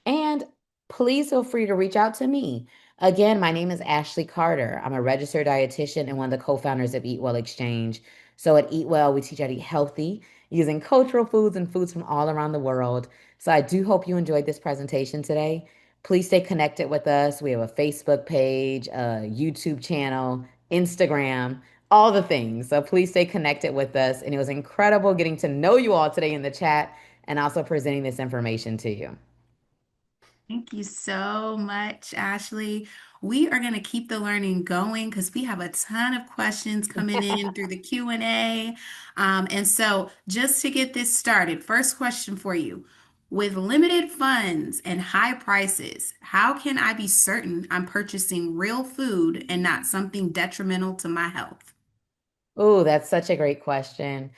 And please feel free to reach out to me. Again, my name is Ashley Carter. I'm a registered dietitian and one of the co-founders of EatWell Exchange. So at EatWell, we teach how to eat healthy using cultural foods and foods from all around the world. So I do hope you enjoyed this presentation today. Please stay connected with us. We have a Facebook page, a YouTube channel, Instagram, all the things. So please stay connected with us. And it was incredible getting to know you all today in the chat and also presenting this information to you. Thank you so much, Ashley. We are going to keep the learning going because we have a ton of questions coming in through the Q&A. And so just to get this started, first question for you. With limited funds and high prices, how can I be certain I'm purchasing real food and not something detrimental to my health? Oh, that's such a great question.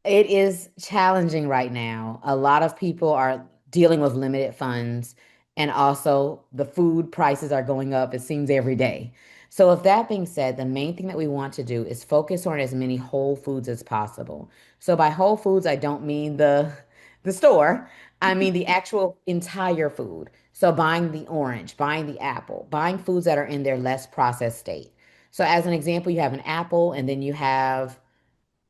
It is challenging right now. A lot of people are dealing with limited funds, and also the food prices are going up, it seems, every day. So, with that being said, the main thing that we want to do is focus on as many whole foods as possible. So, by whole foods, I don't mean the store. I mean the actual entire food. So, buying the orange, buying the apple, buying foods that are in their less processed state. So, as an example, you have an apple, and then you have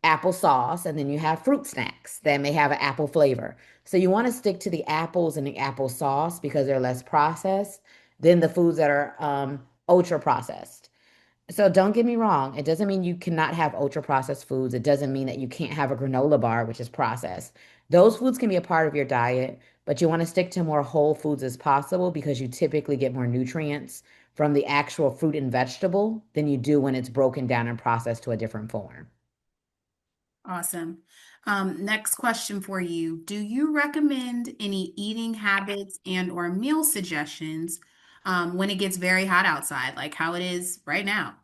applesauce, and then you have fruit snacks that may have an apple flavor. So you want to stick to the apples and the applesauce because they're less processed than the foods that are ultra processed. So don't get me wrong, it doesn't mean you cannot have ultra processed foods. It doesn't mean that you can't have a granola bar, which is processed. Those foods can be a part of your diet, but you want to stick to more whole foods as possible because you typically get more nutrients from the actual fruit and vegetable than you do when it's broken down and processed to a different form. Awesome. Next question for you. Do you recommend any eating habits and or meal suggestions when it gets very hot outside, like how it is right now?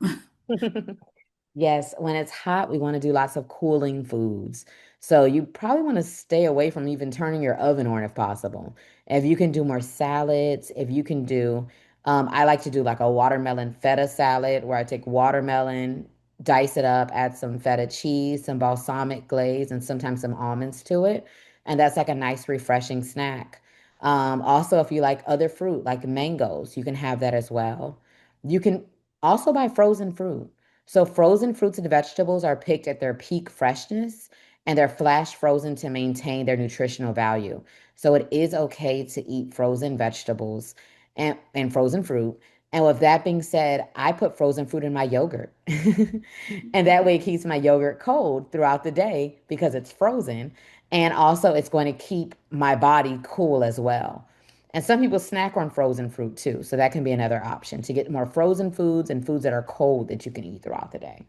Yes, when it's hot, we want to do lots of cooling foods. So you probably want to stay away from even turning your oven on if possible. If you can do more salads, if you can do, I like to do like a watermelon feta salad where I take watermelon, dice it up, add some feta cheese, some balsamic glaze, and sometimes some almonds to it. And that's like a nice, refreshing snack. Also, if you like other fruit, like mangoes, you can have that as well. You can also buy frozen fruit. So frozen fruits and vegetables are picked at their peak freshness and they're flash frozen to maintain their nutritional value. So it is okay to eat frozen vegetables and frozen fruit. And with that being said, I put frozen fruit in my yogurt. And that way it keeps my yogurt cold throughout the day because it's frozen. And also it's going to keep my body cool as well. And some people snack on frozen fruit too. So that can be another option to get more frozen foods and foods that are cold that you can eat throughout the day.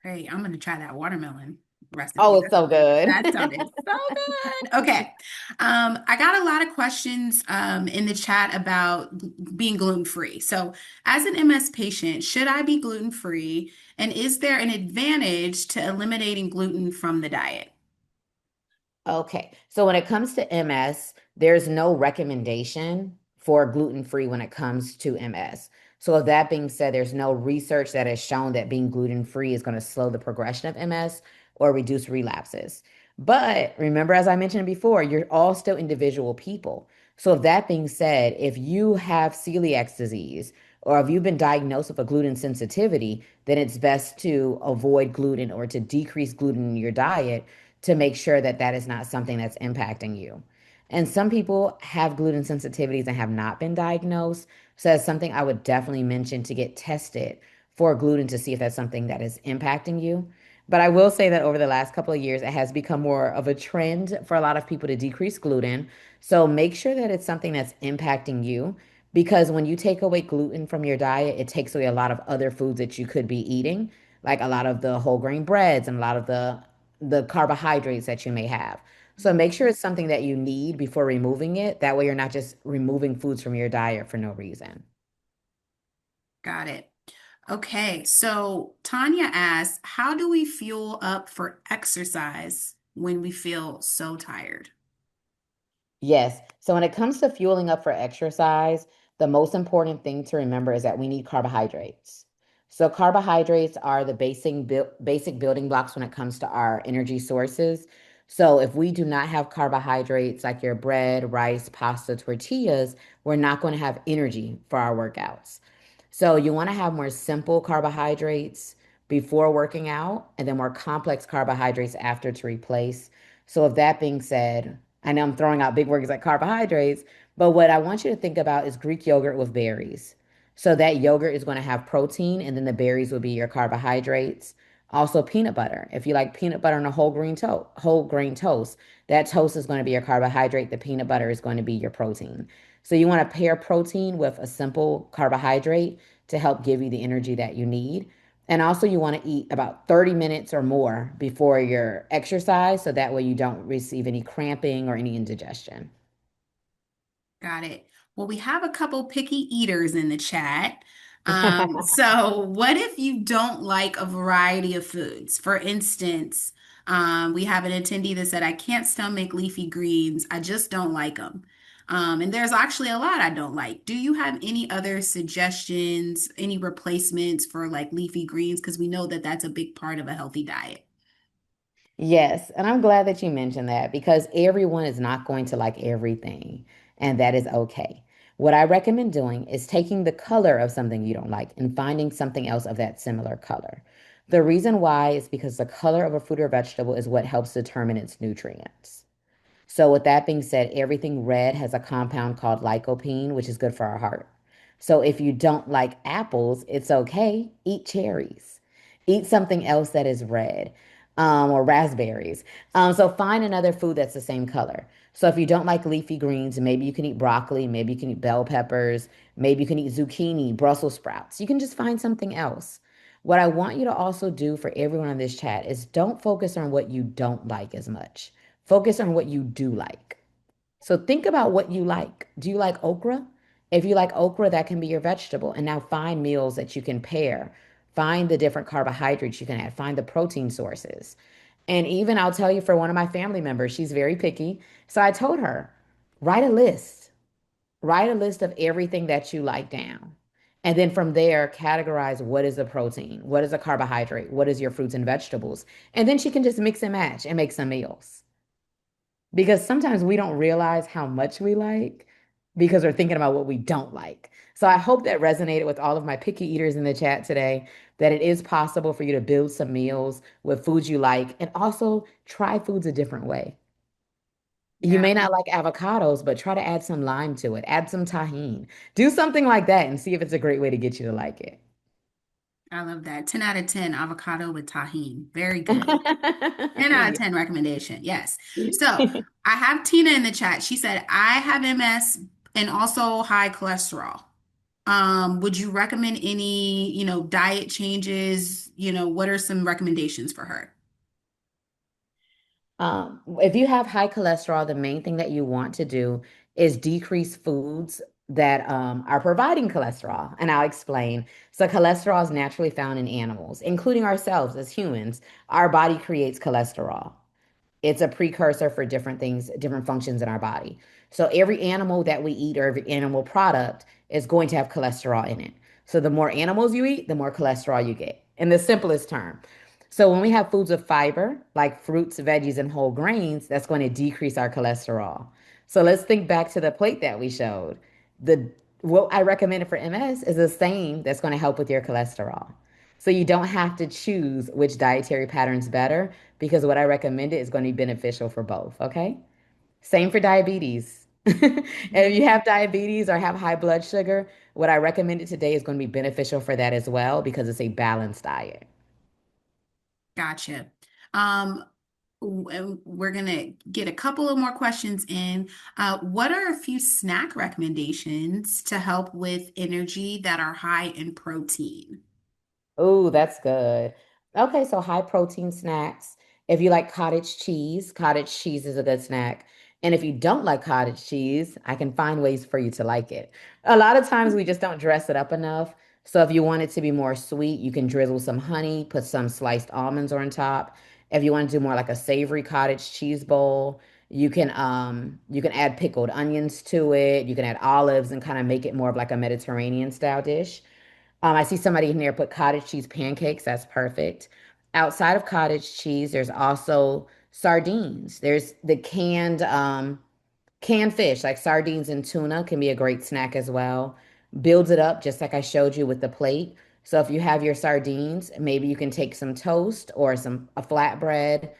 Great. I'm gonna try that watermelon Oh, recipe. it's so good. That sounded so good. Okay. I got a lot of questions in the chat about being gluten-free. So, as an MS patient, should I be gluten-free? And is there an advantage to eliminating gluten from the diet? Okay. So when it comes to MS, there's no recommendation for gluten-free when it comes to MS. So with that being said, there's no research that has shown that being gluten-free is going to slow the progression of MS or reduce relapses. But remember, as I mentioned before, you're all still individual people. So with that being said, if you have celiac disease or if you've been diagnosed with a gluten sensitivity, then it's best to avoid gluten or to decrease gluten in your diet to make sure that that is not something that's impacting you. And some people have gluten sensitivities and have not been diagnosed. So that's something I would definitely mention to get tested for gluten to see if that's something that is impacting you. But I will say that over the last couple of years, it has become more of a trend for a lot of people to decrease gluten. So make sure that it's something that's impacting you because when you take away gluten from your diet, it takes away a lot of other foods that you could be eating, like a lot of the whole grain breads and a lot of the carbohydrates that you may have. So make sure it's something that you need before removing it. That way you're not just removing foods from your diet for no reason. Got it. Okay. So, Tanya asks, how do we fuel up for exercise when we feel so tired? Yes. So when it comes to fueling up for exercise, the most important thing to remember is that we need carbohydrates. So carbohydrates are the basic building blocks when it comes to our energy sources. So if we do not have carbohydrates like your bread, rice, pasta, tortillas, we're not going to have energy for our workouts. So you want to have more simple carbohydrates before working out and then more complex carbohydrates after to replace. So with that being said, I know I'm throwing out big words like carbohydrates, but what I want you to think about is Greek yogurt with berries. So that yogurt is going to have protein, and then the berries will be your carbohydrates. Also, peanut butter. If you like peanut butter and a whole grain toast, that toast is going to be your carbohydrate. The peanut butter is going to be your protein. So you want to pair protein with a simple carbohydrate to help give you the energy that you need. And also, you want to eat about 30 minutes or more before your exercise so that way you don't receive any cramping or any indigestion. Got it. Well, we have a couple picky eaters in the chat. So what if you don't like a variety of foods? For instance, we have an attendee that said, I can't stomach leafy greens. I just don't like them. And there's actually a lot I don't like. Do you have any other suggestions, any replacements for like leafy greens? Because we know that that's a big part of a healthy diet. Yes, and I'm glad that you mentioned that because everyone is not going to like everything, and that is okay. What I recommend doing is taking the color of something you don't like and finding something else of that similar color. The reason why is because the color of a fruit or vegetable is what helps determine its nutrients. So, with that being said, everything red has a compound called lycopene, which is good for our heart. So, if you don't like apples, it's okay. Eat cherries. Eat something else that is red, or raspberries. So, find another food that's the same color. So, if you don't like leafy greens, maybe you can eat broccoli, maybe you can eat bell peppers, maybe you can eat zucchini, Brussels sprouts. You can just find something else. What I want you to also do for everyone in this chat is don't focus on what you don't like as much. Focus on what you do like. So think about what you like. Do you like okra? If you like okra, that can be your vegetable. And now find meals that you can pair. Find the different carbohydrates you can add. Find the protein sources. And even I'll tell you for one of my family members, she's very picky. So I told her, write a list. Write a list of everything that you like down. And then from there, categorize what is a protein, what is a carbohydrate, what is your fruits and vegetables. And then she can just mix and match and make some meals because sometimes we don't realize how much we like because we're thinking about what we don't like. So I hope that resonated with all of my picky eaters in the chat today, that it is possible for you to build some meals with foods you like and also try foods a different way. You Yeah, may not like avocados, but try to add some lime to it. Add some tahini. Do something like that and see if it's a great way to get you to like it. I love that. 10 out of 10 avocado with tahini. Very good. 10 out of Yeah. 10 recommendation. Yes. So I have Tina in the chat. She said, I have MS and also high cholesterol. Would you recommend any, diet changes? What are some recommendations for her? If you have high cholesterol, the main thing that you want to do is decrease foods that are providing cholesterol. And I'll explain. So, cholesterol is naturally found in animals, including ourselves as humans. Our body creates cholesterol. It's a precursor for different things, different functions in our body. So every animal that we eat or every animal product is going to have cholesterol in it. So the more animals you eat, the more cholesterol you get, in the simplest term. So when we have foods with fiber, like fruits, veggies, and whole grains, that's going to decrease our cholesterol. So let's think back to the plate that we showed. The what I recommended for MS is the same that's going to help with your cholesterol. So you don't have to choose which dietary pattern's better because what I recommended is going to be beneficial for both. Okay. Same for diabetes. And if you have diabetes or have high blood sugar, what I recommended today is going to be beneficial for that as well because it's a balanced diet. Gotcha. Um, and we're gonna get a couple of more questions in. What are a few snack recommendations to help with energy that are high in protein? Oh, that's good. Okay, so high protein snacks. If you like cottage cheese is a good snack. And if you don't like cottage cheese, I can find ways for you to like it. A lot of times we just don't dress it up enough. So if you want it to be more sweet, you can drizzle some honey, put some sliced almonds on top. If you want to do more like a savory cottage cheese bowl, you can add pickled onions to it. You can add olives and kind of make it more of like a Mediterranean style dish. I see somebody in there put cottage cheese pancakes. That's perfect. Outside of cottage cheese, there's also sardines. There's the canned fish, like sardines and tuna can be a great snack as well. Builds it up just like I showed you with the plate. So if you have your sardines, maybe you can take some toast or some a flatbread.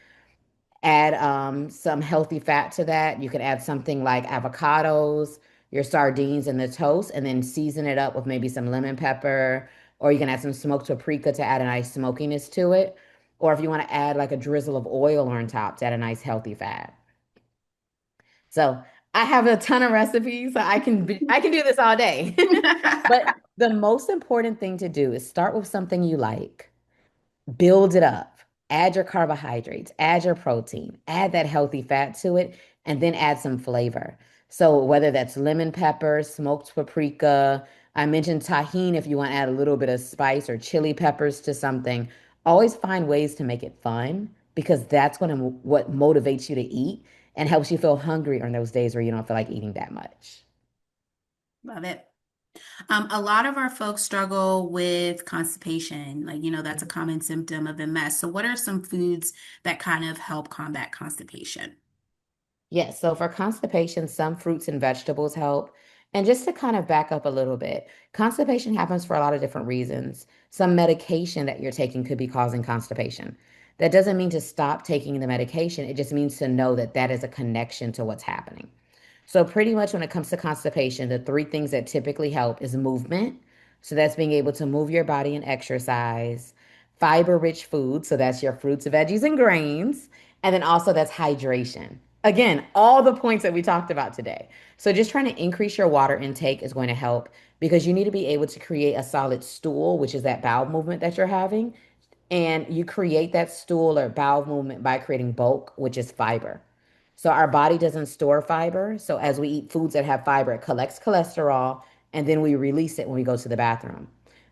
Add some healthy fat to that. You could add something like avocados, your sardines, and the toast, and then season it up with maybe some lemon pepper, or you can add some smoked paprika to add a nice smokiness to it. Or if you want to add like a drizzle of oil on top to add a nice healthy fat. So I have a ton of recipes, so I can do this all day. But the most important thing to do is start with something you like. Build it up. Add your carbohydrates, add your protein, add that healthy fat to it, and then add some flavor. So whether that's lemon pepper, smoked paprika, I mentioned tahini if you want to add a little bit of spice or chili peppers to something. Always find ways to make it fun because that's going to what motivates you to eat and helps you feel hungry on those days where you don't feel like eating that much. Love it. A lot of our folks struggle with constipation. Like, that's a common symptom of MS. So, what are some foods that kind of help combat constipation? Yes, so for constipation, some fruits and vegetables help. And just to kind of back up a little bit, constipation happens for a lot of different reasons. Some medication that you're taking could be causing constipation. That doesn't mean to stop taking the medication, it just means to know that that is a connection to what's happening. So pretty much when it comes to constipation, the three things that typically help is movement. So that's being able to move your body and exercise, fiber-rich food, so that's your fruits, veggies, and grains, and then also that's hydration. Again, all the points that we talked about today. So just trying to increase your water intake is going to help because you need to be able to create a solid stool, which is that bowel movement that you're having. And you create that stool or bowel movement by creating bulk, which is fiber. So our body doesn't store fiber. So as we eat foods that have fiber, it collects cholesterol and then we release it when we go to the bathroom.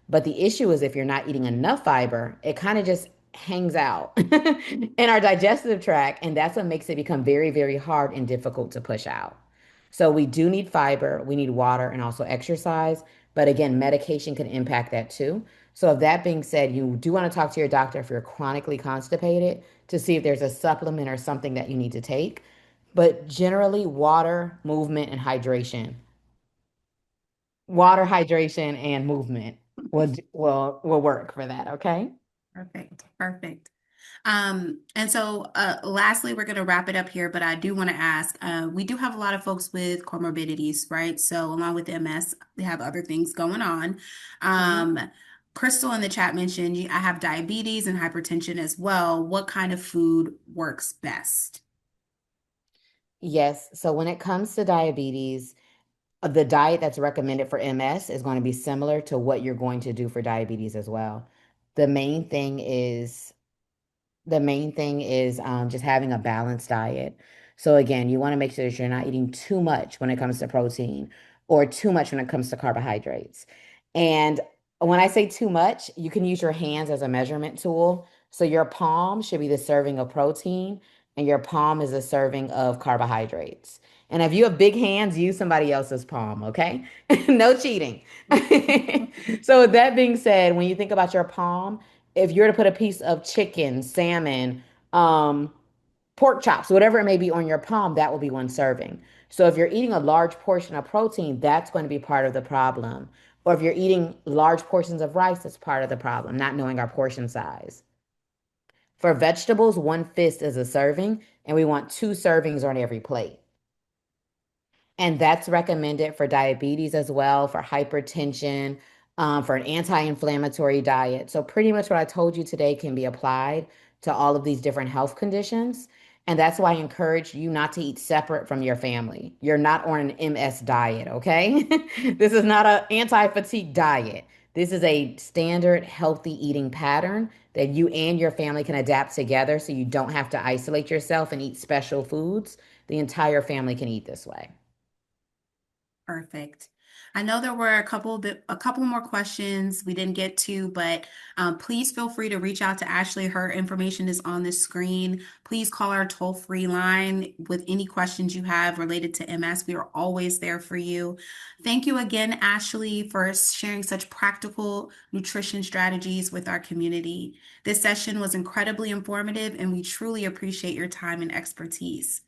But the issue is if you're not eating enough fiber, it kind of just hangs out in our digestive tract. And that's what makes it become very, very hard and difficult to push out. So we do need fiber, we need water, and also exercise. But again, medication can impact that too. So, if that being said, you do want to talk to your doctor if you're chronically constipated to see if there's a supplement or something that you need to take. But generally, water, hydration, and movement will work for that. Okay. Perfect. Perfect. Lastly, we're going to wrap it up here, but I do want to ask, we do have a lot of folks with comorbidities, right? So along with MS, they have other things going on. Mhm. Um, Crystal in the chat mentioned I have diabetes and hypertension as well. What kind of food works best? Yes. So when it comes to diabetes, the diet that's recommended for MS is going to be similar to what you're going to do for diabetes as well. The main thing is the main thing is just having a balanced diet. So again, you want to make sure that you're not eating too much when it comes to protein or too much when it comes to carbohydrates. And when I say too much, you can use your hands as a measurement tool. So your palm should be the serving of protein, and your palm is a serving of carbohydrates. And if you have big hands, use somebody else's palm, okay? No cheating. So with that being said, when you think about your palm, if you're to put a piece of chicken, salmon, um, pork chops, whatever it may be on your palm, that will be one serving. So if you're eating a large portion of protein, that's going to be part of the problem. Or if you're eating large portions of rice, that's part of the problem, not knowing our portion size. For vegetables, one fist is a serving, and we want two servings on every plate. And that's recommended for diabetes as well, for hypertension, for an anti-inflammatory diet. So pretty much what I told you today can be applied to all of these different health conditions. And that's why I encourage you not to eat separate from your family. You're not on an MS diet, okay? This is not an anti-fatigue diet. This is a standard healthy eating pattern that you and your family can adapt together so you don't have to isolate yourself and eat special foods. The entire family can eat this way. Perfect. I know there were a couple more questions we didn't get to, but please feel free to reach out to Ashley. Her information is on the screen. Please call our toll-free line with any questions you have related to MS. We are always there for you. Thank you again, Ashley, for sharing such practical nutrition strategies with our community. This session was incredibly informative, and we truly appreciate your time and expertise.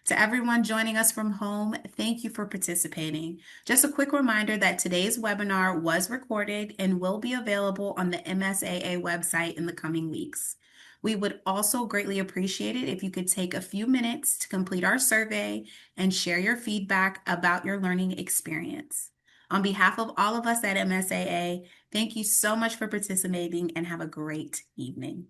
To everyone joining us from home, thank you for participating. Just a quick reminder that today's webinar was recorded and will be available on the MSAA website in the coming weeks. We would also greatly appreciate it if you could take a few minutes to complete our survey and share your feedback about your learning experience. On behalf of all of us at MSAA, thank you so much for participating and have a great evening.